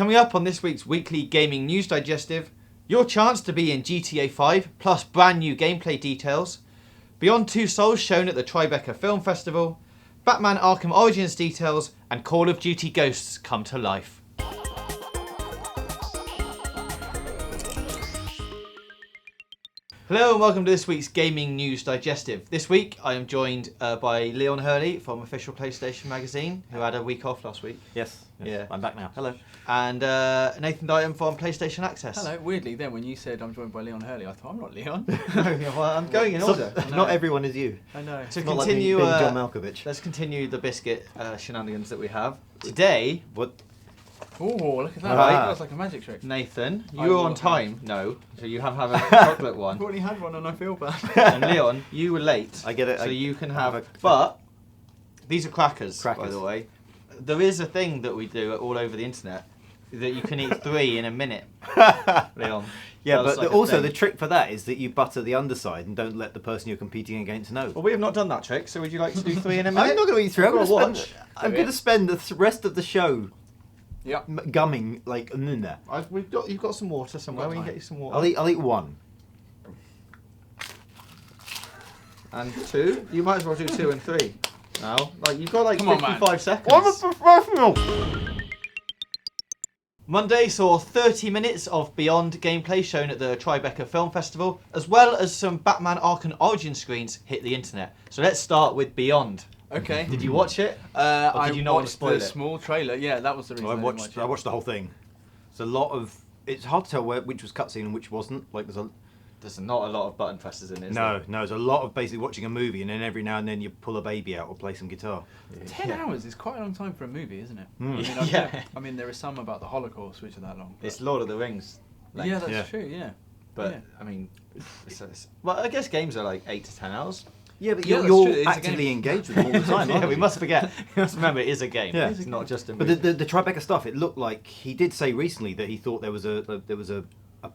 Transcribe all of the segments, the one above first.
Coming up on this week's Weekly Gaming News Digestive, your chance to be in GTA 5, plus brand new gameplay details, Beyond Two Souls shown at the Tribeca Film Festival, Batman Arkham Origins details, and Call of Duty Ghosts come to life. Hello and welcome to this week's Gaming News Digestive. This week I am joined by Leon Hurley from Official PlayStation Magazine, who had a week off last week. Yes. Yeah. I'm back now. Hello. And Nathan Dighton from PlayStation Access. Hello. Weirdly, then when you said I'm joined by Leon Hurley, I thought I'm not Leon. Well, I'm going in order. Not everyone is you. I know. To It's not continue, like being John Malkovich. let's continue the biscuit shenanigans that we have today. What? Oh, look at that! Right. That was like a magic trick. Nathan, you I were will on have- time. No, so you have a chocolate I've one. already had one and I feel bad. And Leon, you were late. I get it. So I you can have have. a- But these are crackers, by Crackers. the way. There is a thing that we do all over the internet that you can eat 3 in a minute. Leon. Yeah, That was but like a also thing. the trick for that is that you butter the underside and don't let the person you're competing against know. Well, we have not done that trick. So would you like to do 3 in a minute? I'm not going to eat through. I've got to watch. I'm going to spend the rest of the show Yeah. gumming like there. You've got some water somewhere. We can get you some water. I'll eat one. And 2. You might as well do 2 and 3. Now, like you've got like Come on, man. 55 seconds. I'm a professional. Monday saw 30 minutes of Beyond gameplay shown at the Tribeca Film Festival, as well as some Batman Arkham Origins screens hit the internet. So let's start with Beyond. Okay. Did you watch it? Or I did you not want to watched spoil the it? small trailer. Yeah, that was the reason. I didn't watched the whole thing. It's a lot of. It's hard to tell which was cutscene and which wasn't. Like There's not a lot of button presses in it. no, there's a lot of basically watching a movie and then every now and then you pull a baby out or play some guitar. 10 hours is quite a long time for a movie, isn't it? Yeah. I mean, there are some about the Holocaust which are that long. but- It's Lord of the Rings. length. Yeah, that's Yeah. true. Yeah. But yeah. I mean, well, I guess games are like 8 to 10 hours. Yeah, but Yeah, you're, that's true, you're it's a actively game. engaged with them all the time. Yeah, aren't we you? must forget. We must remember it is a game. Yeah. It's not just a But movie. the Tribeca stuff, it looked like he did say recently that he thought there was a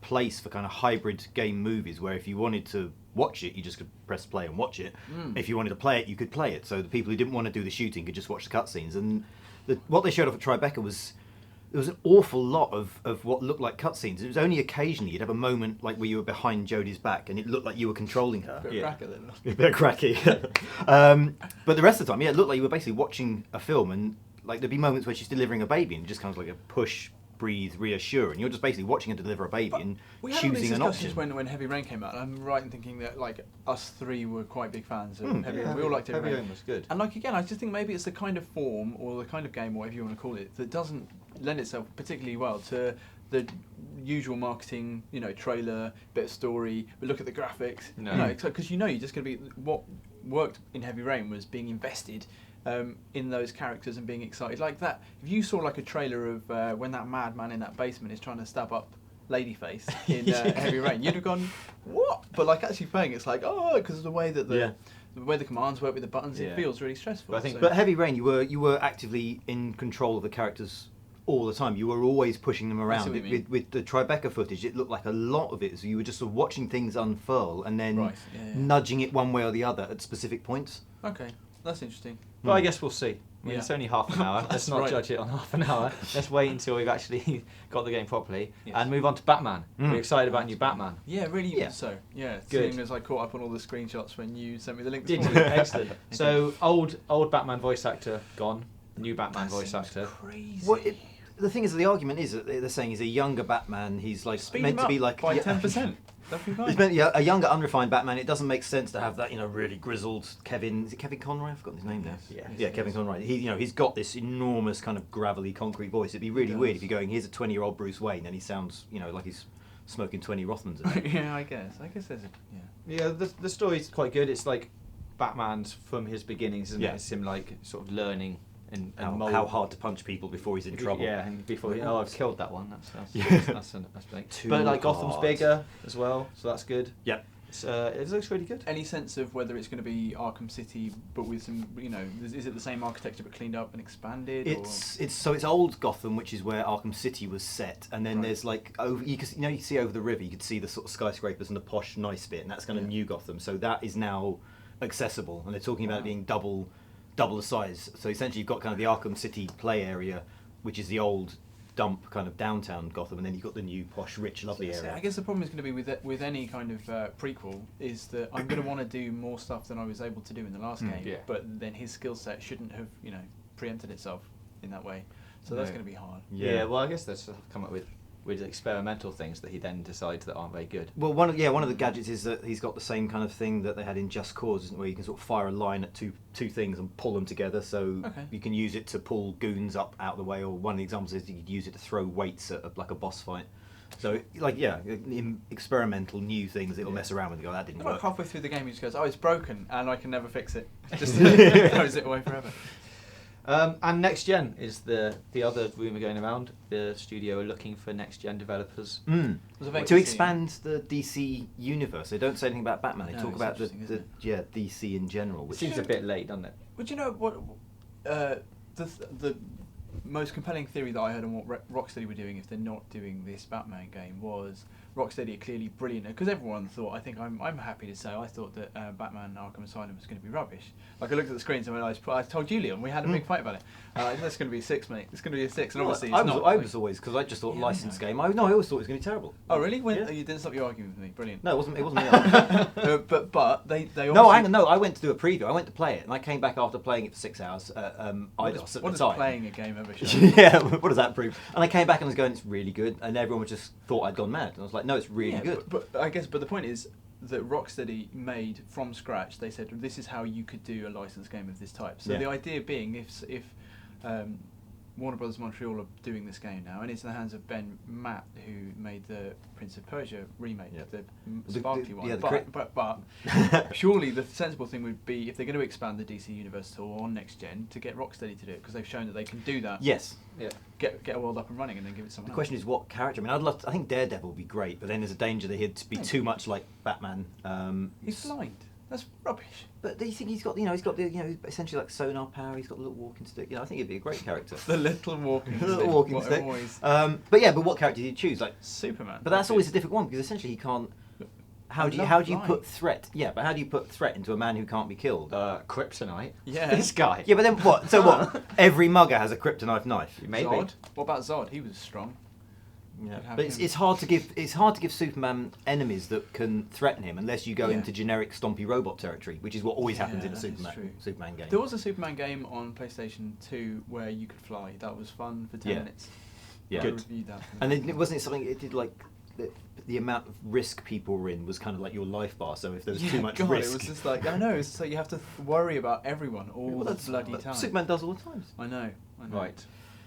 place for kind of hybrid game movies where if you wanted to watch it, you just could press play and watch it. If you wanted to play it, you could play it. So the people who didn't want to do the shooting could just watch the cutscenes. And what they showed off at Tribeca was there was an awful lot of what looked like cutscenes. It was only occasionally you'd have a moment like where you were behind Jodie's back and it looked like you were controlling her. Bit of cracker then. A bit cracky. But the rest of the time, yeah, it looked like you were basically watching a film and like there'd be moments where she's delivering a baby and it just kind of like a push, breathe, reassure, and you're just basically watching her deliver a baby and We had all these choosing an option. discussions when Heavy Rain came out, and I'm right in thinking that like us three were quite big fans of Heavy Rain. We all liked Heavy Rain. was good. And like again, I just think maybe it's the kind of form or the kind of game, whatever you want to call it, that doesn't lend itself particularly well to the usual marketing, trailer, bit of story, but look at the graphics. No. Because you're just going to be what worked in Heavy Rain was being invested in those characters and being excited like that. If you saw like a trailer of when that madman in that basement is trying to stab up Ladyface in Heavy Rain, you'd have gone, what? But like actually playing, it's like, oh, because of the way that the way the commands work with the buttons, Yeah. it feels really stressful. But I think- But Heavy Rain, you were actively in control of the characters all the time. You were always pushing them around. what you mean. With the Tribeca footage, it looked like a lot of it. So you were just sort of watching things unfurl and then Right, yeah. nudging it one way or the other at specific points. Okay, that's interesting. Well, I guess we'll see. I mean, Yeah. it's only half an hour. Let's That's not right. judge it on half an hour. Let's wait until we've actually got the game properly Yes. and move on to Batman. We're excited about new Batman. Yeah, really. Yeah. So yeah, Good. seeing as I caught up on all the screenshots when you sent me the link. This Did you? morning. Excellent. So old Batman voice actor gone. New Batman That voice seems actor. Crazy. Well, the thing is, the argument is that they're saying he's a younger Batman. He's like Speed meant him to be up like by 10%. That'd be fine. He's meant a younger, unrefined Batman. It doesn't make sense to have that, really grizzled Kevin. Is it Kevin Conroy? I've forgotten his name now. Yeah. Kevin Conroy. He's got this enormous kind of gravelly concrete voice. It'd be really does. weird if you're going, here's a 20-year-old Bruce Wayne, and he sounds, like he's smoking 20 Rothmans. A day. Yeah, I guess there's a Yeah, the story's quite good. It's like Batman's from his beginnings, isn't Yeah. it? It's him like sort of learning and How hard to punch people before he's in trouble. Yeah, and before I've killed that one. Yeah. That's big. Too But like Gotham's hard. bigger as well, so that's good. Yeah. It looks really good. Any sense of whether it's going to be Arkham City, but with some, is it the same architecture but cleaned up and expanded? It's old Gotham, which is where Arkham City was set, and then Right. there's like you see over the river, you could see the sort of skyscrapers and the posh, nice bit, and that's kind of new Gotham. So that is now accessible, and they're talking about it being double the size. So essentially, you've got kind of the Arkham City play area, which is the old dump kind of downtown Gotham, and then you've got the new posh, rich, lovely So area. I guess the problem is going to be with any kind of prequel is that I'm going to want to do more stuff than I was able to do in the last game. Yeah. But then his skill set shouldn't have preempted itself in that way. So that's No. going to be hard. Yeah, well, I guess that's come up with experimental things that he then decides that aren't very good. Well, one of the gadgets is that he's got the same kind of thing that they had in Just Cause, isn't it, where you can sort of fire a line at two things and pull them together. So you can use it to pull goons up out of the way, or one of the examples is you could use it to throw weights at like a boss fight. So experimental new things it'll mess around with. You go, that didn't About work. halfway through the game, he just goes, "Oh, it's broken, and I can never fix it." Just throws it away forever. And next gen is the other rumour going around. The studio are looking for next gen developers. Was a vacancy. To expand the DC universe. They don't say anything about Batman. They No, talk it's about interesting, DC in general. It Which seems a bit late, doesn't it? But you know what? The most compelling theory that I heard on what Rocksteady were doing if they're not doing this Batman game was Rocksteady are clearly brilliant, because everyone thought, I think I'm happy to say, I thought that Batman Arkham Asylum was going to be rubbish. Like I looked at the screens and I told Julian, we had a big fight about it. That's going to be a 6, mate. It's going to be a 6, and obviously it's not. I was always, because I just thought licensed game. I always thought it was going to be terrible. Oh really? You didn't stop you arguing with me. Brilliant. No, it wasn't me. But they obviously. No, I went to do a preview. I went to play it, and I came back after playing it for 6 hours. What IDOS at does the time. playing a game ever show? Yeah, what does that prove? And I came back and was going, it's really good, and everyone just thought I'd gone mad. And I was like, no, it's really good. But the point is that Rocksteady made from scratch. They said this is how you could do a licensed game of this type. So the idea being, if Warner Brothers Montreal are doing this game now, and it's in the hands of Ben Matt, who made the Prince of Persia remake, the sparkly one. But surely the sensible thing would be, if they're going to expand the DC universe at all on next gen, to get Rocksteady to do it, because they've shown that they can do that. Yes. Yeah. Get a world up and running, and then give it someone The question is what character. I mean, I think Daredevil would be great, but then there's a danger that he'd be too much like Batman. He's blind. That's rubbish. But do you think he's got the essentially like sonar power? He's got a little walking stick. I think he'd be a great character. The little walking stick. Little walking What stick. always- But what character do you choose? Like Superman. But that's always a difficult one, because essentially he can't. How do you put threat? Yeah, but how do you put threat into a man who can't be killed? Kryptonite. Yeah. This guy. Yeah, but then what? So what? Every mugger has a kryptonite knife. Maybe. Zod? What about Zod? He was strong. Yeah. Could have But him. it's hard to give Superman enemies that can threaten him, unless you go into generic stompy robot territory, which is what always happens in a that is true. Superman game. There was a Superman game on PlayStation 2 where you could fly. That was fun for 10 minutes. Yeah. I Good. reviewed that. And it wasn't something it did like the amount of risk people were in was kind of like your life bar. So if there was too much risk, it was just like, I know, it's like you have to worry about everyone all the bloody time. Superman does all the time. I know. Right.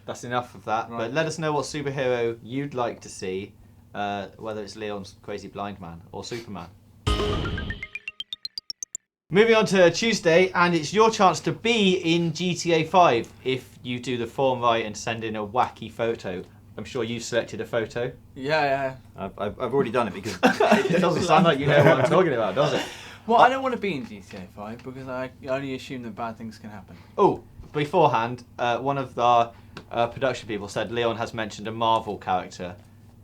That's enough of that. Right. But let us know what superhero you'd like to see, whether it's Leon's crazy blind man or Superman. Moving on to Tuesday, and it's your chance to be in GTA 5 if you do the form right and send in a wacky photo. I'm sure you've selected a photo. Yeah. I've already done it because It doesn't sound like you know what I'm talking about, does it? Well, I don't want to be in GTA 5 because I only assume that bad things can happen. Oh, beforehand, one of our production people said Leon has mentioned a Marvel character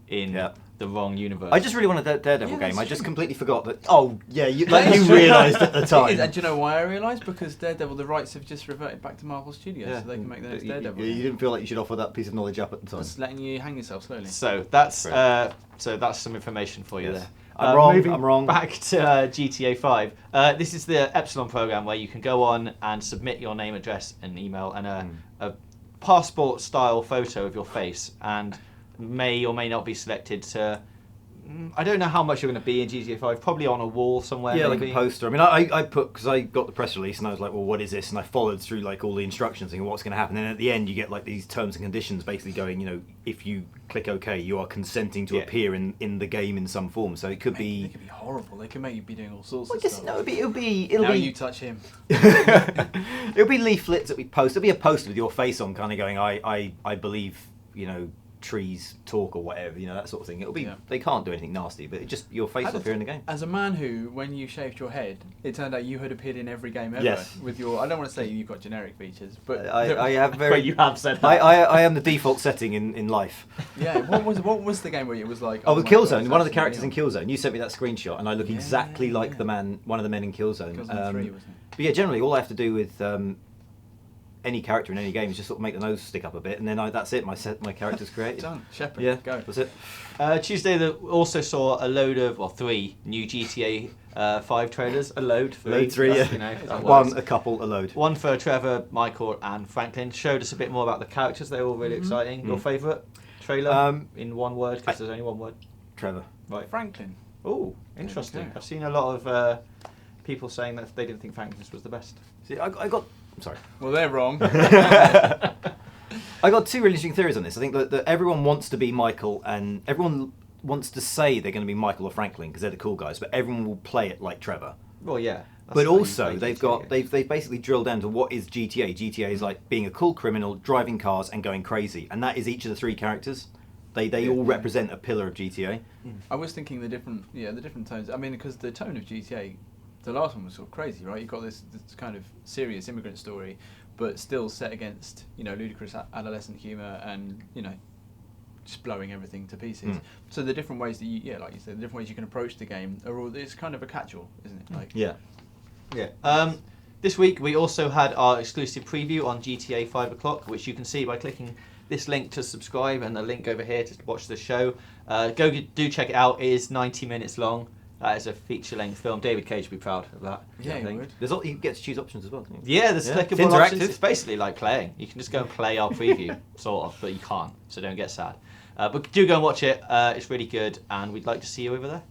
in the wrong universe. I just really wanted that Daredevil Yeah, game. that's I just true. completely forgot that. Oh yeah, you That is true. realised at the It time. is, and do you know why I realised? Because Daredevil, the rights have just reverted back to Marvel Studios, so they can make the next Daredevil. You didn't feel like you should offer that piece of knowledge up at the time. Just letting you hang yourself slowly. So that's some information for you Yes. there. I'm wrong. Moving I'm wrong. Back to GTA 5. This is the Epsilon program where you can go on and submit your name, address, and email, and a passport-style photo of your face, and may or may not be selected to. I don't know how much you're going to be in GTA 5. Probably on a wall somewhere. Yeah, maybe. like a poster. I mean, I put, because I got the press release and I was like, well, what is this? And I followed through like all the instructions, thinking what's going to happen. And at the end, you get like these terms and conditions, basically going, if you click OK, you are consenting to appear in the game in some form. So it could They be. could be horrible. They could make you be doing all sorts Well, of just, stuff. no, it'll be. Now you touch him. It'll be leaflets that we post. It'll be a poster with your face on, kind of going, I believe, trees talk or whatever, that sort of thing. It'll be. Yeah. They can't do anything nasty, but it just your face will appear in the game. As a man who, when you shaved your head, it turned out you had appeared in every game ever. Yes. With your, I don't want to say you've got generic features, but I have very. But you have said that. I am the default setting in life. Yeah. What was the game where it was like? Oh, the my God, Killzone. it's One of the absolutely characters in real. Killzone. You sent me that screenshot, and I look Yeah, exactly like yeah. one of the men in Killzone. Killzone 3, wasn't it? But yeah, generally all I have to do with any character in any game is just sort of make the nose stick up a bit, and then that's it. My character's created. Done. Shepherd. Yeah, Go. that's it. Tuesday, they also saw a load of, 3 new GTA 5 trailers. A load. 3. Load 3, That's, yeah. You know, that One, works. a couple, a load. One for Trevor, Michael, and Franklin. Showed us a bit more about the characters. They were all really exciting. Your favourite trailer in one word, because there's only one word. Trevor. Right. Franklin. Oh, interesting. go. I've seen a lot of people saying that they didn't think Franklin's was the best. See, I got. I'm sorry. Well, they're wrong. I got 2 really interesting theories on this. I think that everyone wants to be Michael, and everyone wants to say they're going to be Michael or Franklin because they're the cool guys, but everyone will play it like Trevor. Well, yeah. But also, they've basically drilled down to what is GTA. GTA is like being a cool criminal, driving cars, and going crazy, and that is each of the 3 characters. They all represent a pillar of GTA. I was thinking the different tones. I mean, because the tone of GTA, the last one was sort of crazy, right? You've got this kind of serious immigrant story, but still set against, ludicrous adolescent humour and, just blowing everything to pieces. So the different ways that like you said, the different ways you can approach the game are all, it's kind of a catch-all, isn't it? Like, Yeah. This week we also had our exclusive preview on GTA 5 o'clock, which you can see by clicking this link to subscribe and the link over here to watch the show. Do check it out. It is 90 minutes long. That is a feature-length film. David Cage would be proud of that. Yeah, I he think. would. You get to choose options as well. Don't you? Yeah, there's Yeah. clickable It's options. interactive. It's basically like playing. You can just go and play our preview, sort of, but you can't, so don't get sad. But do go and watch it. It's really good, and we'd like to see you over there.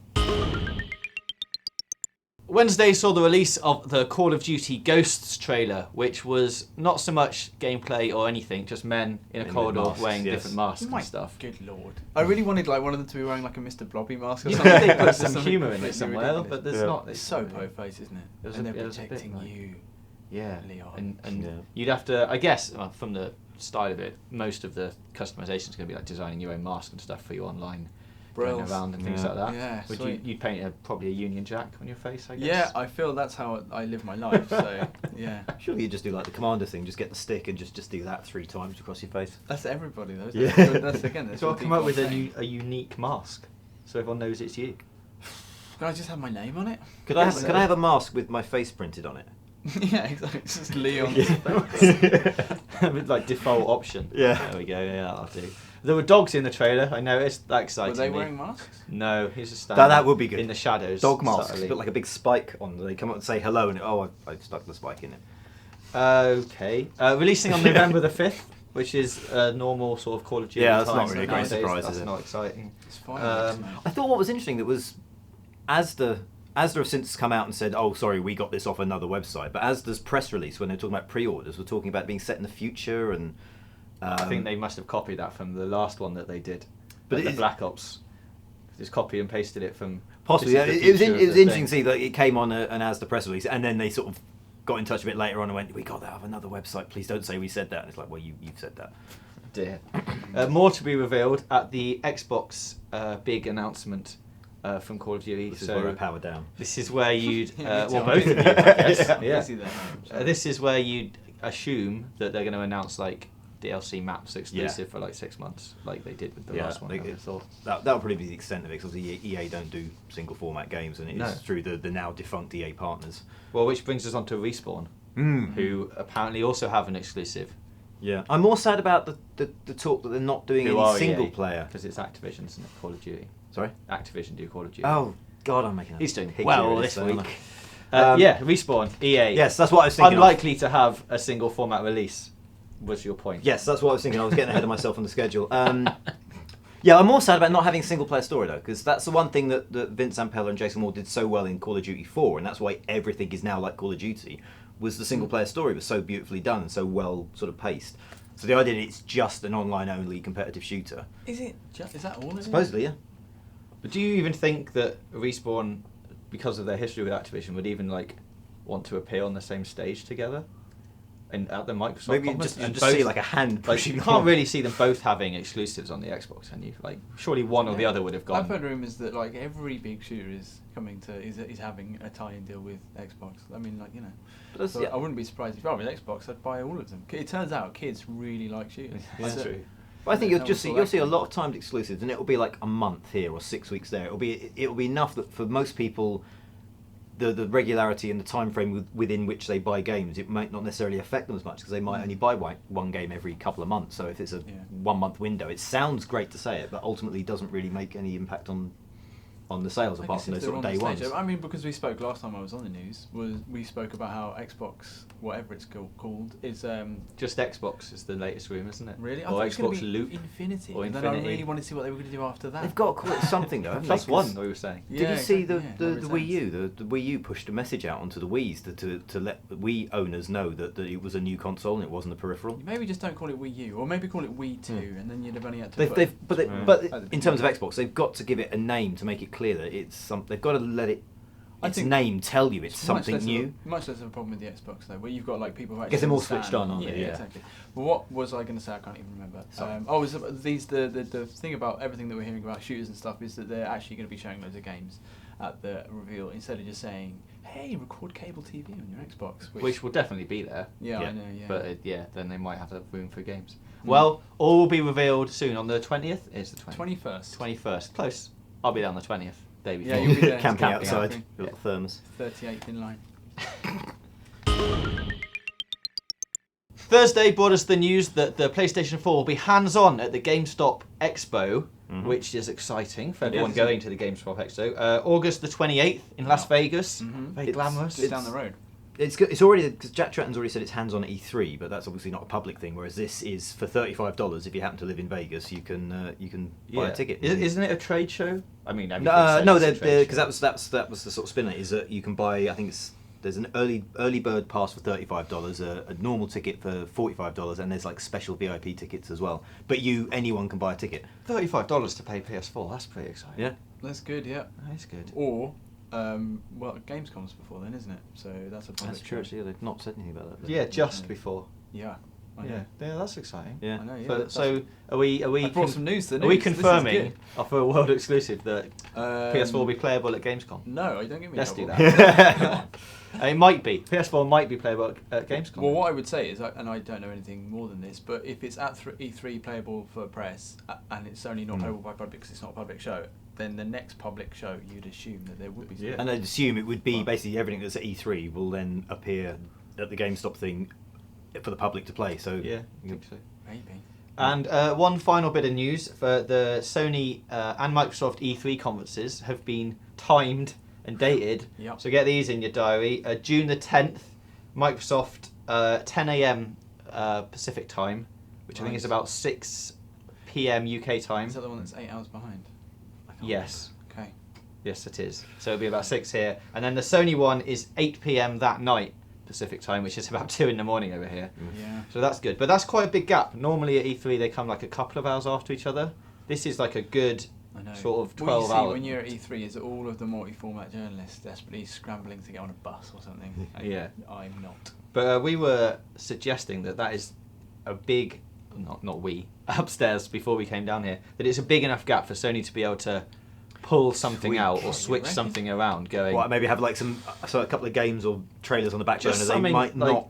Wednesday saw the release of the Call of Duty Ghosts trailer, which was not so much gameplay or anything, just men in a Men with corridor masks, wearing yes. different masks My and stuff. good lord. I really wanted like one of them to be wearing like a Mr. Blobby mask or You something. think they put Just some something humour in it completely somewhere, ridiculous. but there's Yeah. not. It's so po-face, isn't it? It was And a- they're it was a bit protecting like- you. Yeah, Leon. and Yeah. you'd have to, I guess, from the style of it, most of the customization is going to be like designing your own mask and stuff for you online, going Brills. around and things Yeah. like that. Yeah, Would sweet. you'd paint probably a Union Jack on your face, I guess? Yeah, I feel that's how I live my life. So yeah, Surely you just do like the commander thing, just get the stick and just do that 3 times across your face. that's everybody though. Yeah. That's again. That's So I'll what come up with people say. a unique mask, so everyone knows it's you. Can I just have my name on it? Could I have a mask with my face printed on it? Yeah, exactly. It's just Leon. With like default option. Yeah. There we go. Yeah, that'll do. There were dogs in the trailer. I noticed. That Were excited they me. wearing masks? No, he's just standing. That would be good. in the shadows. Dog masks, subtly. put like a big spike on. They come up and say hello, and I've stuck the spike in it. Okay. Releasing on November the 5th, which is a normal sort of Call of Duty. Yeah, that's not time really a great nowadays. surprise, That's is it? not exciting. It's fine. I thought what was interesting that was Asda have since come out and said, oh, sorry, we got this off another website. But Asda's press release, when they were talking about pre-orders, were talking about being set in the future and. I think they must have copied that from the last one that they did. But But the it- Black Ops. Just copy and pasted it from. Possibly, yeah. this is the It was future of the interesting thing. to see that it came on an Asda press release, and then they sort of got in touch a bit later on and went, we got that off another website. Please don't say we said that. And it's like, well, you've said that. Dear. More to be revealed at the Xbox big announcement from Call of Duty. This is So where I power down. this is where you'd, Yeah, well, me both too. of you, I guess. I'm Yeah. busy there. This is where you'd assume that they're going to announce like DLC maps exclusive Yeah. for like 6 months, like they did with the Yeah, last one. I would have thought. That'll probably be the extent of it, because EA don't do single format games, and it's No. through the now defunct EA partners. Well, which brings us on to Respawn, who apparently also have an exclusive. Yeah, I'm more sad about the talk that they're not doing any single player. because it's Activision's and Call of Duty. Sorry. Activision do Call of Duty. Oh God, I'm making. He's doing pig well here this aren't week. I? Yeah, Respawn, EA. Yes, that's what I was thinking. Unlikely to have a single format release. Was your point? Yes, that's what I was thinking. I was getting ahead of myself on the schedule. Yeah, I'm more sad about not having a single player story though, because that's the one thing that Vince Zampella and Jason Moore did so well in Call of Duty 4, and that's why everything is now like Call of Duty. Was the single player story was so beautifully done and so well sort of paced. So the idea that it's just an online only competitive shooter. Is it? Is that all? Supposedly, yeah. But do you even think that Respawn, because of their history with Activision, would even like want to appear on the same stage together? And at the Microsoft Maybe conference? just And see both- like a hand Like, pushing. you can't really see them both having exclusives on the Xbox, can you? Like, surely one or the other would have gone. I've heard rumours that like every big shooter is having a tie-in deal with Xbox. I mean, like, you know. But that's- So yeah. I wouldn't be surprised if I was Xbox. I'd buy all of them. It turns out kids really like shooters. That's So- true. But I think Yeah, you'll see a lot of timed exclusives, and it'll be like a month here or 6 weeks there. It'll be enough that for most people, the regularity and the time frame within which they buy games, it might not necessarily affect them as much because they might only buy one game every couple of months. So if it's a 1 month window, it sounds great to say it, but ultimately doesn't really make any impact on the sales apart from those sort of day ones. I mean, because we spoke last time I was on the news, we spoke about how Xbox, whatever it's called, is just Xbox is the latest room, isn't it? Really? I or thought it was Xbox be Loop Infinity. or and Infinity. then I really wanted to see what they were going to do after that. They've got to call it something though. haven't they? Plus one, we were saying. Did you see the exactly, Wii U? The Wii U pushed a message out onto the Wii's to let the Wii owners know that it was a new console and it wasn't a peripheral. Maybe just don't call it Wii U, or maybe call it Wii 2, and then you'd have only had to. But in terms of Xbox, they've got to give it a name to make it clear that it's something. They've got to let its name tell you it's something new. Much less of a problem with the Xbox though, where you've got like people who actually Guess they're more understand. switched on, aren't they? Yeah, exactly. But what was I going to say? I can't even remember. Was the thing about everything that we're hearing about shooters and stuff is that they're actually going to be showing loads of games at the reveal instead of just saying, "Hey, record cable TV on your Xbox," which will definitely be there. Yeah, I know. Yeah, but then they might have a room for games. Well, all will be revealed soon on the 20th. It's the 21st. 21st, close. I'll be there on the 20th. Day before. Yeah, you'll be there. Camping outside, Yeah. little thermos. 38th in line. Thursday brought us the news that the PlayStation 4 will be hands-on at the GameStop Expo, which is exciting for everyone going to the GameStop Expo. August the 28th in Las Vegas. Very glamorous. Just down the road. It's already, because Jack Tratton's already said it's hands-on at E3, but that's obviously not a public thing. Whereas this is for $35. If you happen to live in Vegas, you can buy a ticket. Isn't it a trade show? I mean, no, because that was the sort of spin on it. Is that you can buy? I think there's an early bird pass for $35, a normal ticket for $45, and there's like special VIP tickets as well. But anyone can buy a ticket. $35 to pay PS4. That's pretty exciting. Yeah, that's good. Yeah, that's good. Or Gamescom's before then, isn't it? So that's a public. That's true. Yeah, they've not said anything about that. Yeah, just before. Yeah. Yeah, that's exciting. Yeah, I know, yeah. So are we? I brought some news to the news. Are we confirming for a world exclusive that PS4 will be playable at Gamescom? No, don't give me. Let's trouble. do that. It might be. PS4 might be playable at Gamescom. Well, what I would say is, and I don't know anything more than this, but if it's at E3 playable for press and it's only not playable by public because it's not a public show, then the next public show you'd assume that there would be. And I'd assume it would be basically everything that's at E3 will then appear at the GameStop thing for the public to play. So yeah, I think so. Maybe. And one final bit of news for the Sony and Microsoft E3 conferences have been timed and dated. Yep. So get these in your diary. June the 10th, Microsoft 10 a.m. Pacific time, which I think is about 6 p.m. UK time. Is that the one that's 8 hours behind? Yes. Okay. Yes, it is. So it'll be about 6 here. And then the Sony one is 8 p.m. that night Pacific time, which is about 2 in the morning over here. Yeah. So that's good. But that's quite a big gap. Normally at E3 they come like a couple of hours after each other. This is like a good sort of 12 hours. hours. When you're at E3 is all of the multi-format journalists desperately scrambling to get on a bus or something. Yeah. I'm not. But we were suggesting that is a big, not we, upstairs before we came down here, that it's a big enough gap for Sony to be able to pull something out or switch something around going... What, maybe have like a couple of games or trailers on the back burner they might not...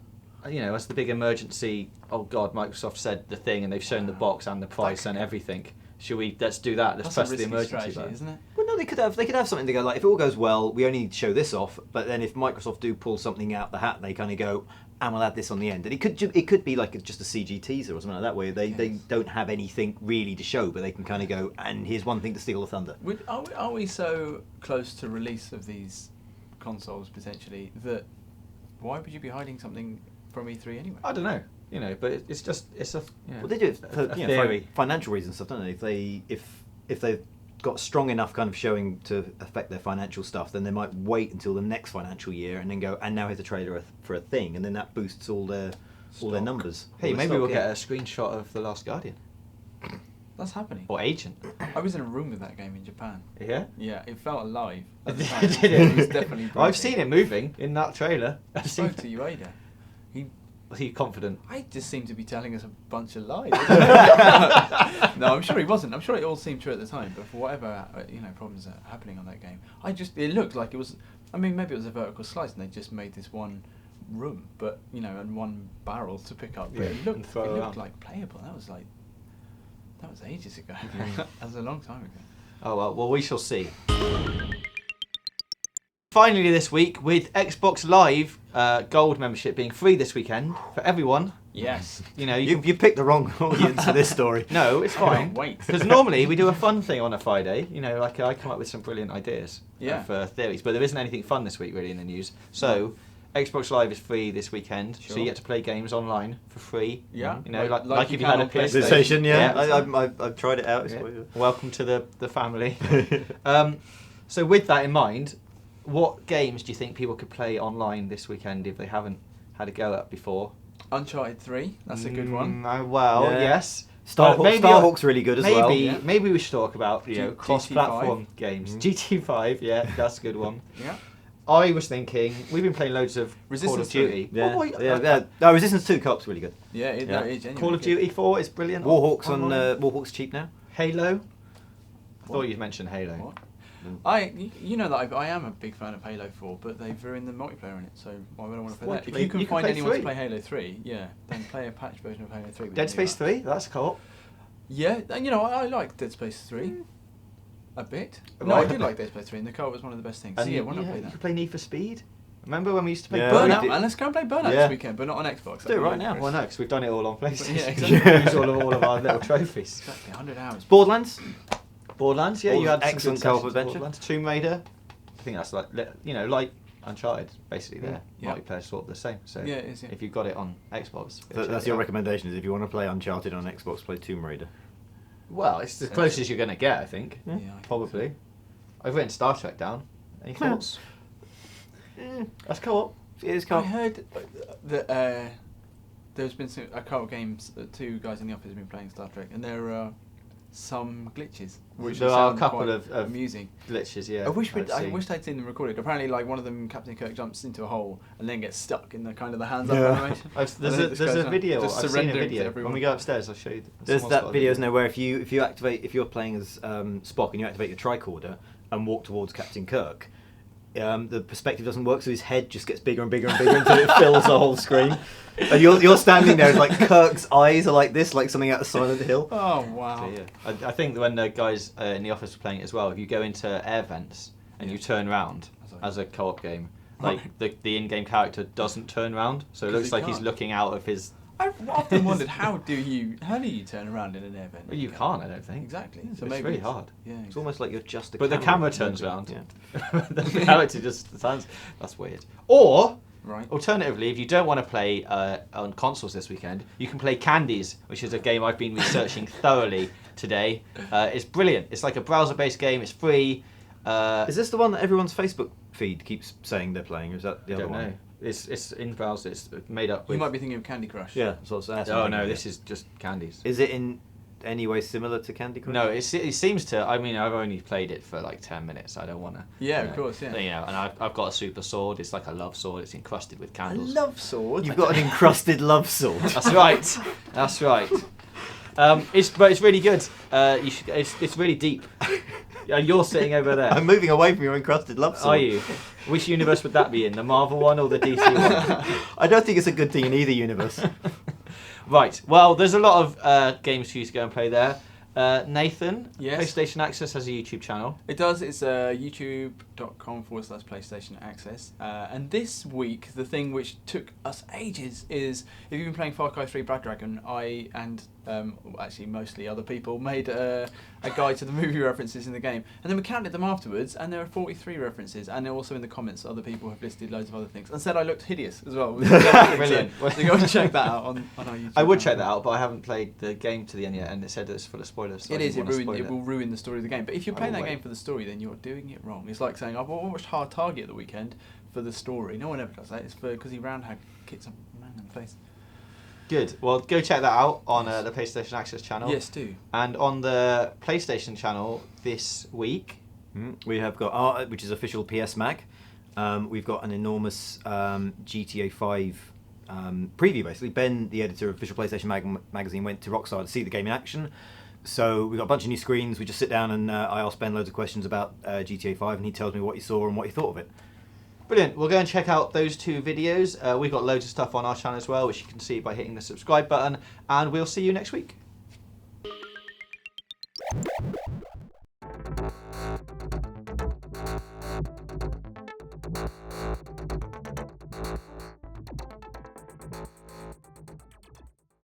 You know, as the big emergency, oh God, Microsoft said the thing and they've shown the box and the price and everything. Let's do that. Let's press the emergency button. Isn't it? Well, no, they could have something to go like, if it all goes well, we only need to show this off. But then if Microsoft do pull something out the hat, they kind of go, and we'll add this on the end. And it could be like just a CG teaser or something like that, where they don't have anything really to show, but they can kind of go, and here's one thing to steal the thunder. Are we so close to release of these consoles potentially that why would you be hiding something from E3 anyway? I don't know. You know, but it's a. Well, they do it for theory. financial reasons, stuff, don't they? If they've got strong enough kind of showing to affect their financial stuff, then they might wait until the next financial year and then go, and now here's a trailer for a thing, and then that boosts all their numbers. Hey, maybe we'll get a screenshot of The Last Guardian. That's happening. Or Agent. I was in a room with that game in Japan. Yeah? Yeah, it felt alive. Did it? it? It was definitely breathing. I've seen it moving in that trailer. I spoke to Ueda. Was he confident? I just seemed to be telling us a bunch of lies. No, I'm sure he wasn't. I'm sure it all seemed true at the time, but for whatever problems are happening on that game, it looked like it was. I mean, maybe it was a vertical slice, and they just made this one room, but and one barrel to pick up. But it looked like playable. That was ages ago. That was a long time ago. Oh well, we shall see. Finally this week, with Xbox Live Gold membership being free this weekend for everyone. Yes. You know, You picked the wrong audience for this story. No, it's I fine. can't wait. Because normally we do a fun thing on a Friday. You know, like I come up with some brilliant ideas for theories, but there isn't anything fun this week really in the news. So Xbox Live is free this weekend, so you get to play games online for free. Yeah. You know, Like if you you had can a on PlayStation. PlayStation, I've tried it out. Yeah. Welcome to the family. So with that in mind, what games do you think people could play online this weekend if they haven't had a go at before? Uncharted 3, that's a good one. Well, Yeah. yes. Starhawk's really good as well. Maybe we should talk about cross-platform GT5. games. GT5, yeah, that's a good one. Yeah. I was thinking we've been playing loads of Call of 3. Duty. Yeah. No, Resistance 2 co-op's really good. Yeah, it Yeah. is genuinely Call of good. Duty 4 is brilliant. Warhawk's online. Warhawk's cheap now. Halo. I thought What? you'd mentioned Halo. What? You know that I am a big fan of Halo 4, but they've ruined the multiplayer in it, so why would I want to play that? If you can find anyone to play Halo 3, then play a patch version of Halo 3. Dead Space 3, that's co-op. Yeah, and I like Dead Space 3 a bit. No, I did like Dead Space 3, and the co-op was one of the best things. So why not play You that? could play Need for Speed. Remember when we used to play Burnout, we man. Let's go and play Burnout Yeah. this weekend, but not on Xbox. Let's do it right now. Well, no, because we've done it all on PlayStation. Yeah, exactly. Use all of our little trophies. Exactly, 100 hours. Borderlands. Borderlands, yeah, you had some Excellent good co-op sessions. adventure. Borderlands, Tomb Raider. I think that's like Uncharted, basically. There, Yeah. multiplayer sort of the same. So Yeah, it is, yeah. if you've got it on Xbox, So check that's it your out. recommendation: is if you want to play Uncharted on Xbox, play Tomb Raider. Well, it's the closest you're going to get, I think. Yeah, I think Probably. I've written Star Trek down. Any thoughts? That's co-op. It is I co-op. heard that there's been a co-op games that 2 guys in the office have been playing Star Trek, and there are some glitches, which There are a sound couple quite of amusing. glitches, yeah. I wish I've seen. I'd seen them recorded. Apparently, like one of them, Captain Kirk jumps into a hole and then gets stuck in the kind of the hands up Yeah. animation. There's And then it just a goes on, video. just I've seen a surrendering to video. everyone. When we go upstairs, I'll show you. There's Someone's that got a video, isn't there, where if you're playing as Spock and you activate your tricorder and walk towards Captain Kirk, the perspective doesn't work, so his head just gets bigger and bigger and bigger until it fills the whole screen. And you're standing there, like Kirk's eyes are like this, like something out of Silent Hill. Oh wow! So, yeah. I think when the guys in the office were playing it as well, if you go into air vents and you turn round as a co-op game, like the in-game character doesn't turn round, so it 'Cause looks he like he's can't. looking out of his. I've often wondered how do you turn around in an air vent? Well, you can't, I don't think. Exactly. It's So maybe really hard. Yeah. It's almost like you're just a But the camera camera turns round. Yeah. The character just sounds. That's weird. Or. Right. Alternatively, if you don't want to play on consoles this weekend, you can play Candies, which is a game I've been researching thoroughly today. It's brilliant. It's like a browser-based game. It's free. Is this the one that everyone's Facebook feed keeps saying they're playing, or is that the I other don't one? know. It's in browser. It's made up You with. might be thinking of Candy Crush. Yeah, that's Oh no, this is just Candies. Is it in any way similar to Candy Crush? No, it seems to. I mean, I've only played it for like 10 minutes. I don't want to. Yeah, of course, yeah. You know, and I've got a super sword. It's like a love sword. It's encrusted with I candles. love swords. You've got an encrusted love sword. That's right. That's right. It's really good. It's really deep. And you're sitting over there. I'm moving away from your encrusted love sword. Are you? Which universe would that be in? The Marvel one or the DC one? I don't think it's a good thing in either universe. Right. Well, there's a lot of games for you to go and play there. Nathan, Yes? PlayStation Access has a YouTube channel. It does. It's youtube.com/PlayStation Access. And this week, the thing which took us ages is if you've been playing Far Cry 3 Blood Dragon, I and actually mostly other people made a guide to the movie references in the game, and then we counted them afterwards, and there are 43 references, and also in the comments, other people have listed loads of other things, and said I looked hideous as well. Brilliant. So go and check that out on our YouTube. I would check channel. that out, but I haven't played the game to the end yet, and it said that it's full of spoilers. So It I is. didn't It wanna spoil will ruin the story of the game. But if you're I playing will that wait. game for the story, then you're doing it wrong. It's like saying I've watched Hard Target the weekend for the story. No one ever does that. It's because he roundhouse kicks a man in the face. Good. Well, go check that out on the PlayStation Access channel. Yes, do. And on the PlayStation channel this week. We have got Art, which is official PS Mag. We've got an enormous GTA 5 preview, basically. Ben, the editor of official PlayStation magazine, went to Rockstar to see the game in action. So we've got a bunch of new screens. We just sit down and I ask Ben loads of questions about GTA 5, and he tells me what he saw and what he thought of it. Brilliant. We'll go and check out those 2 videos. We've got loads of stuff on our channel as well, which you can see by hitting the subscribe button. And we'll see you next week.